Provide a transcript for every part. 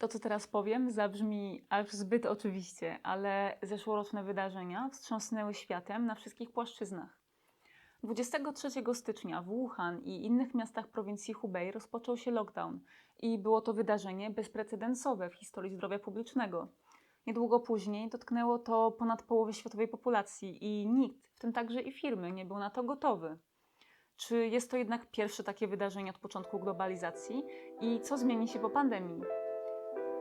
To, co teraz powiem, zabrzmi aż zbyt oczywiście, ale zeszłoroczne wydarzenia wstrząsnęły światem na wszystkich płaszczyznach. 23 stycznia w Wuhan i innych miastach prowincji Hubei rozpoczął się lockdown i było to wydarzenie bezprecedensowe w historii zdrowia publicznego. Niedługo później dotknęło to ponad połowy światowej populacji i nikt, w tym także i firmy, nie był na to gotowy. Czy jest to jednak pierwsze takie wydarzenie od początku globalizacji i co zmieni się po pandemii?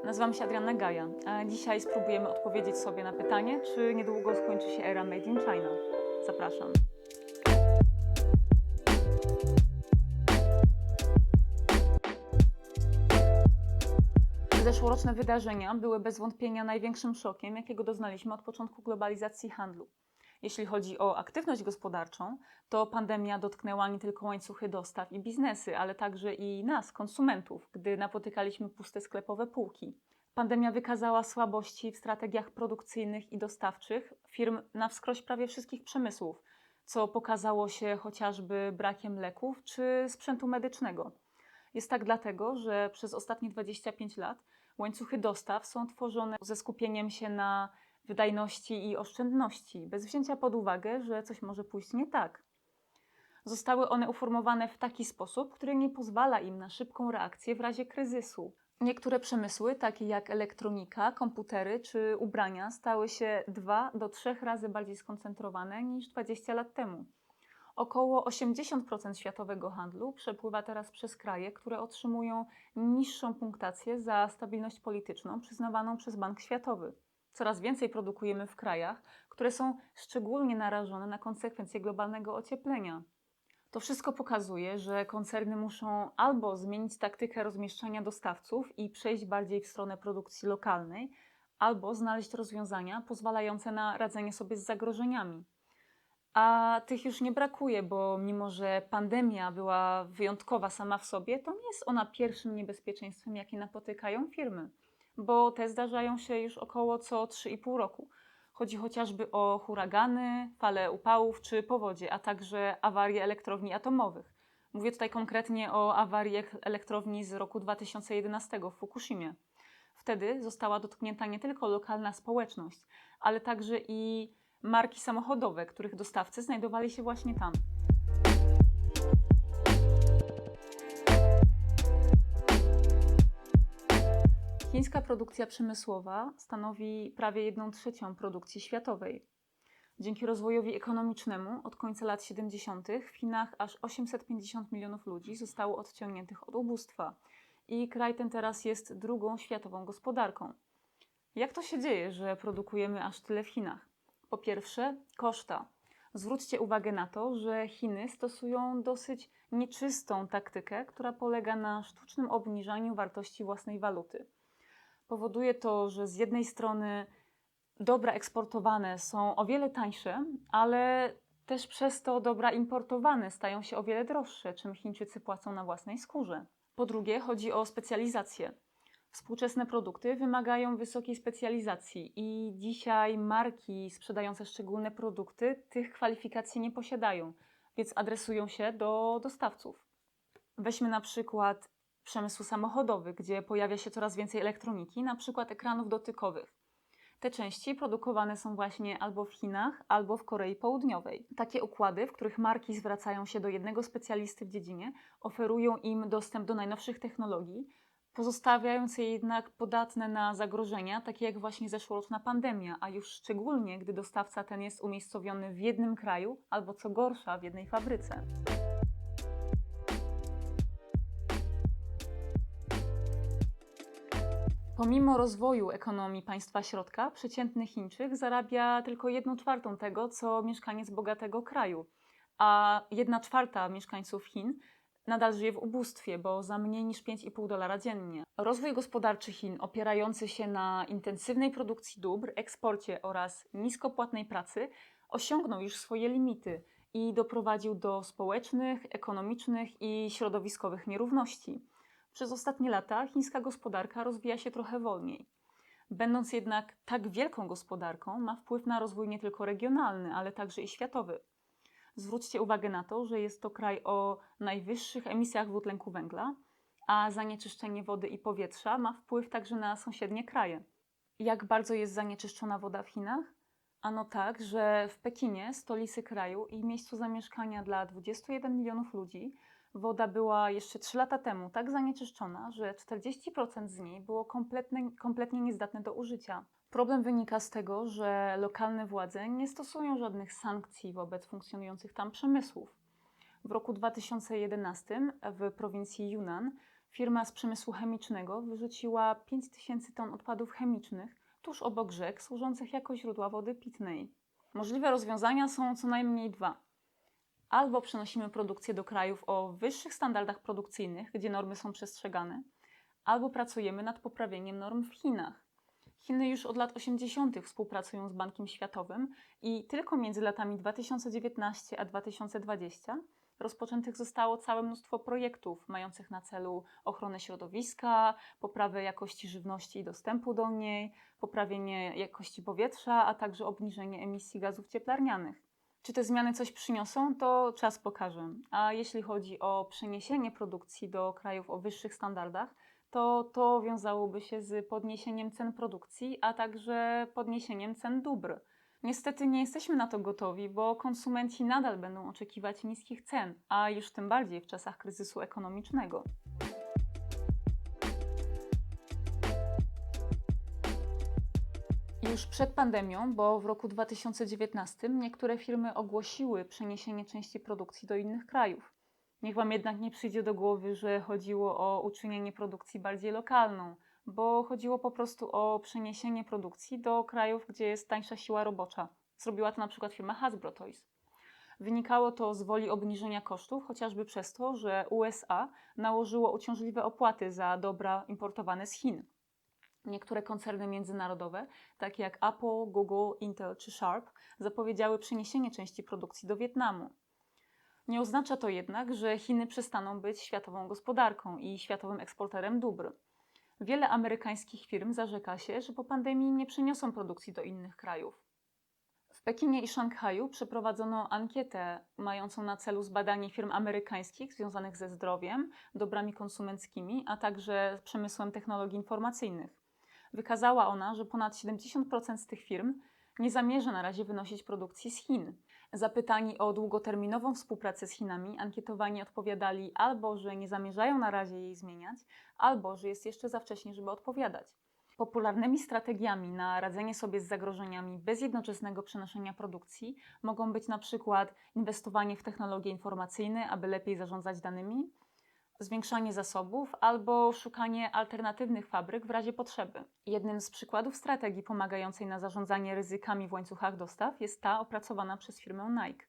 Nazywam się Adrianna Gaja, a dzisiaj spróbujemy odpowiedzieć sobie na pytanie, czy niedługo skończy się era Made in China. Zapraszam. Zeszłoroczne wydarzenia były bez wątpienia największym szokiem, jakiego doznaliśmy od początku globalizacji handlu. Jeśli chodzi o aktywność gospodarczą, to pandemia dotknęła nie tylko łańcuchy dostaw i biznesy, ale także i nas, konsumentów, gdy napotykaliśmy puste sklepowe półki. Pandemia wykazała słabości w strategiach produkcyjnych i dostawczych firm na wskroś prawie wszystkich przemysłów, co pokazało się chociażby brakiem leków czy sprzętu medycznego. Jest tak dlatego, że przez ostatnie 25 lat łańcuchy dostaw są tworzone ze skupieniem się na wydajności i oszczędności, bez wzięcia pod uwagę, że coś może pójść nie tak. Zostały one uformowane w taki sposób, który nie pozwala im na szybką reakcję w razie kryzysu. Niektóre przemysły, takie jak elektronika, komputery czy ubrania, stały się 2 do 3 razy bardziej skoncentrowane niż 20 lat temu. Około 80% światowego handlu przepływa teraz przez kraje, które otrzymują niższą punktację za stabilność polityczną przyznawaną przez Bank Światowy. Coraz więcej produkujemy w krajach, które są szczególnie narażone na konsekwencje globalnego ocieplenia. To wszystko pokazuje, że koncerny muszą albo zmienić taktykę rozmieszczania dostawców i przejść bardziej w stronę produkcji lokalnej, albo znaleźć rozwiązania pozwalające na radzenie sobie z zagrożeniami. A tych już nie brakuje, bo mimo że pandemia była wyjątkowa sama w sobie, to nie jest ona pierwszym niebezpieczeństwem, jakie napotykają firmy, bo te zdarzają się już około co 3,5 roku. Chodzi chociażby o huragany, fale upałów czy powodzie, a także awarie elektrowni atomowych. Mówię tutaj konkretnie o awarii elektrowni z roku 2011 w Fukushimie. Wtedy została dotknięta nie tylko lokalna społeczność, ale także i marki samochodowe, których dostawcy znajdowali się właśnie tam. Chińska produkcja przemysłowa stanowi prawie 1/3 produkcji światowej. Dzięki rozwojowi ekonomicznemu od końca lat 70. w Chinach aż 850 milionów ludzi zostało odciągniętych od ubóstwa i kraj ten teraz jest drugą światową gospodarką. Jak to się dzieje, że produkujemy aż tyle w Chinach? Po pierwsze, koszta. Zwróćcie uwagę na to, że Chiny stosują dosyć nieczystą taktykę, która polega na sztucznym obniżaniu wartości własnej waluty. Powoduje to, że z jednej strony dobra eksportowane są o wiele tańsze, ale też przez to dobra importowane stają się o wiele droższe, czym Chińczycy płacą na własnej skórze. Po drugie, chodzi o specjalizację. Współczesne produkty wymagają wysokiej specjalizacji i dzisiaj marki sprzedające szczególne produkty tych kwalifikacji nie posiadają, więc adresują się do dostawców. Weźmy na przykład przemysł samochodowy, gdzie pojawia się coraz więcej elektroniki, na przykład ekranów dotykowych. Te części produkowane są właśnie albo w Chinach, albo w Korei Południowej. Takie układy, w których marki zwracają się do jednego specjalisty w dziedzinie, oferują im dostęp do najnowszych technologii, pozostawiając je jednak podatne na zagrożenia, takie jak właśnie zeszłoroczna pandemia, a już szczególnie, gdy dostawca ten jest umiejscowiony w jednym kraju, albo co gorsza, w jednej fabryce. Pomimo rozwoju ekonomii państwa środka, przeciętny Chińczyk zarabia tylko 1/4 tego, co mieszkaniec bogatego kraju, a 1/4 mieszkańców Chin nadal żyje w ubóstwie, bo za mniej niż $5,5 dziennie. Rozwój gospodarczy Chin, opierający się na intensywnej produkcji dóbr, eksporcie oraz niskopłatnej pracy, osiągnął już swoje limity i doprowadził do społecznych, ekonomicznych i środowiskowych nierówności. Przez ostatnie lata chińska gospodarka rozwija się trochę wolniej. Będąc jednak tak wielką gospodarką, ma wpływ na rozwój nie tylko regionalny, ale także i światowy. Zwróćcie uwagę na to, że jest to kraj o najwyższych emisjach dwutlenku węgla, a zanieczyszczenie wody i powietrza ma wpływ także na sąsiednie kraje. Jak bardzo jest zanieczyszczona woda w Chinach? Ano tak, że w Pekinie, stolicy kraju i miejscu zamieszkania dla 21 milionów ludzi, woda była jeszcze 3 lata temu tak zanieczyszczona, że 40% z niej było kompletnie niezdatne do użycia. Problem wynika z tego, że lokalne władze nie stosują żadnych sankcji wobec funkcjonujących tam przemysłów. W roku 2011 w prowincji Yunnan firma z przemysłu chemicznego wyrzuciła 5000 ton odpadów chemicznych tuż obok rzek służących jako źródła wody pitnej. Możliwe rozwiązania są co najmniej dwa. Albo przenosimy produkcję do krajów o wyższych standardach produkcyjnych, gdzie normy są przestrzegane, albo pracujemy nad poprawieniem norm w Chinach. Chiny już od lat 80. współpracują z Bankiem Światowym i tylko między latami 2019 a 2020 rozpoczętych zostało całe mnóstwo projektów mających na celu ochronę środowiska, poprawę jakości żywności i dostępu do niej, poprawienie jakości powietrza, a także obniżenie emisji gazów cieplarnianych. Czy te zmiany coś przyniosą, to czas pokaże. A jeśli chodzi o przeniesienie produkcji do krajów o wyższych standardach, to wiązałoby się z podniesieniem cen produkcji, a także podniesieniem cen dóbr. Niestety nie jesteśmy na to gotowi, bo konsumenci nadal będą oczekiwać niskich cen, a już tym bardziej w czasach kryzysu ekonomicznego. Już przed pandemią, bo w roku 2019 niektóre firmy ogłosiły przeniesienie części produkcji do innych krajów. Niech Wam jednak nie przyjdzie do głowy, że chodziło o uczynienie produkcji bardziej lokalną, bo chodziło po prostu o przeniesienie produkcji do krajów, gdzie jest tańsza siła robocza. Zrobiła to na przykład firma Hasbro Toys. Wynikało to z woli obniżenia kosztów, chociażby przez to, że USA nałożyło uciążliwe opłaty za dobra importowane z Chin. Niektóre koncerny międzynarodowe, takie jak Apple, Google, Intel czy Sharp, zapowiedziały przeniesienie części produkcji do Wietnamu. Nie oznacza to jednak, że Chiny przestaną być światową gospodarką i światowym eksporterem dóbr. Wiele amerykańskich firm zarzeka się, że po pandemii nie przeniosą produkcji do innych krajów. W Pekinie i Szanghaju przeprowadzono ankietę mającą na celu zbadanie firm amerykańskich związanych ze zdrowiem, dobrami konsumenckimi, a także przemysłem technologii informacyjnych. Wykazała ona, że ponad 70% z tych firm nie zamierza na razie wynosić produkcji z Chin. Zapytani o długoterminową współpracę z Chinami, ankietowani odpowiadali albo, że nie zamierzają na razie jej zmieniać, albo, że jest jeszcze za wcześnie, żeby odpowiadać. Popularnymi strategiami na radzenie sobie z zagrożeniami bez jednoczesnego przenoszenia produkcji mogą być na przykład inwestowanie w technologie informacyjne, aby lepiej zarządzać danymi, zwiększanie zasobów albo szukanie alternatywnych fabryk w razie potrzeby. Jednym z przykładów strategii pomagającej na zarządzanie ryzykami w łańcuchach dostaw jest ta opracowana przez firmę Nike.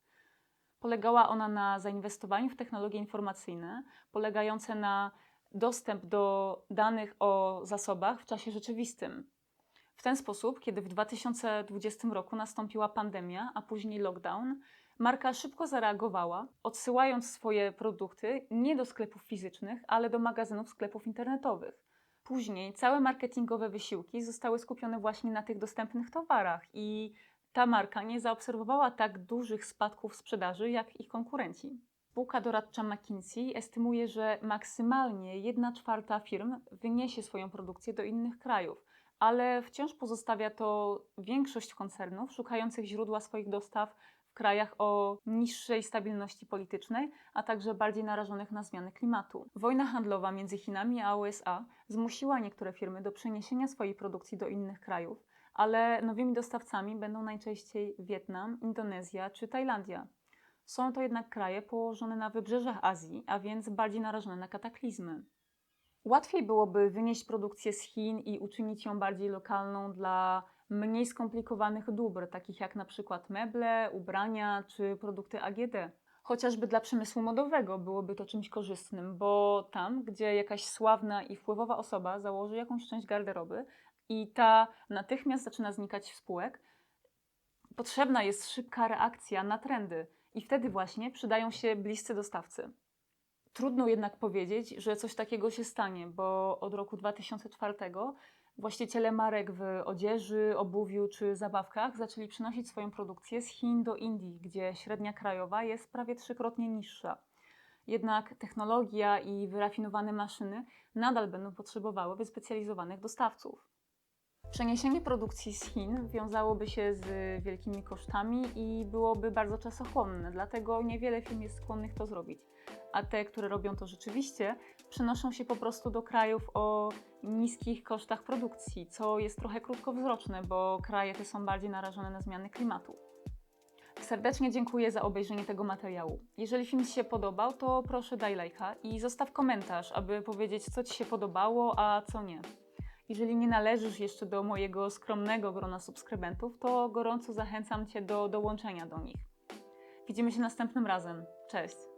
Polegała ona na zainwestowaniu w technologie informacyjne, polegające na dostęp do danych o zasobach w czasie rzeczywistym. W ten sposób, kiedy w 2020 roku nastąpiła pandemia, a później lockdown, marka szybko zareagowała, odsyłając swoje produkty nie do sklepów fizycznych, ale do magazynów sklepów internetowych. Później całe marketingowe wysiłki zostały skupione właśnie na tych dostępnych towarach i ta marka nie zaobserwowała tak dużych spadków sprzedaży jak ich konkurenci. Spółka doradcza McKinsey estymuje, że maksymalnie 1/4 firm wyniesie swoją produkcję do innych krajów, ale wciąż pozostawia to większość koncernów szukających źródła swoich dostaw w krajach o niższej stabilności politycznej, a także bardziej narażonych na zmiany klimatu. Wojna handlowa między Chinami a USA zmusiła niektóre firmy do przeniesienia swojej produkcji do innych krajów, ale nowymi dostawcami będą najczęściej Wietnam, Indonezja czy Tajlandia. Są to jednak kraje położone na wybrzeżach Azji, a więc bardziej narażone na kataklizmy. Łatwiej byłoby wynieść produkcję z Chin i uczynić ją bardziej lokalną dla mniej skomplikowanych dóbr, takich jak na przykład meble, ubrania czy produkty AGD. Chociażby dla przemysłu modowego byłoby to czymś korzystnym, bo tam, gdzie jakaś sławna i wpływowa osoba założy jakąś część garderoby i ta natychmiast zaczyna znikać w spółek, potrzebna jest szybka reakcja na trendy i wtedy właśnie przydają się bliscy dostawcy. Trudno jednak powiedzieć, że coś takiego się stanie, bo od roku 2004 właściciele marek w odzieży, obuwiu czy zabawkach zaczęli przenosić swoją produkcję z Chin do Indii, gdzie średnia krajowa jest prawie 3-krotnie niższa. Jednak technologia i wyrafinowane maszyny nadal będą potrzebowały wyspecjalizowanych dostawców. Przeniesienie produkcji z Chin wiązałoby się z wielkimi kosztami i byłoby bardzo czasochłonne, dlatego niewiele firm jest skłonnych to zrobić. A te, które robią to rzeczywiście, przenoszą się po prostu do krajów o niskich kosztach produkcji, co jest trochę krótkowzroczne, bo kraje te są bardziej narażone na zmiany klimatu. Serdecznie dziękuję za obejrzenie tego materiału. Jeżeli film Ci się podobał, to proszę daj lajka i zostaw komentarz, aby powiedzieć, co Ci się podobało, a co nie. Jeżeli nie należysz jeszcze do mojego skromnego grona subskrybentów, to gorąco zachęcam Cię do dołączenia do nich. Widzimy się następnym razem. Cześć!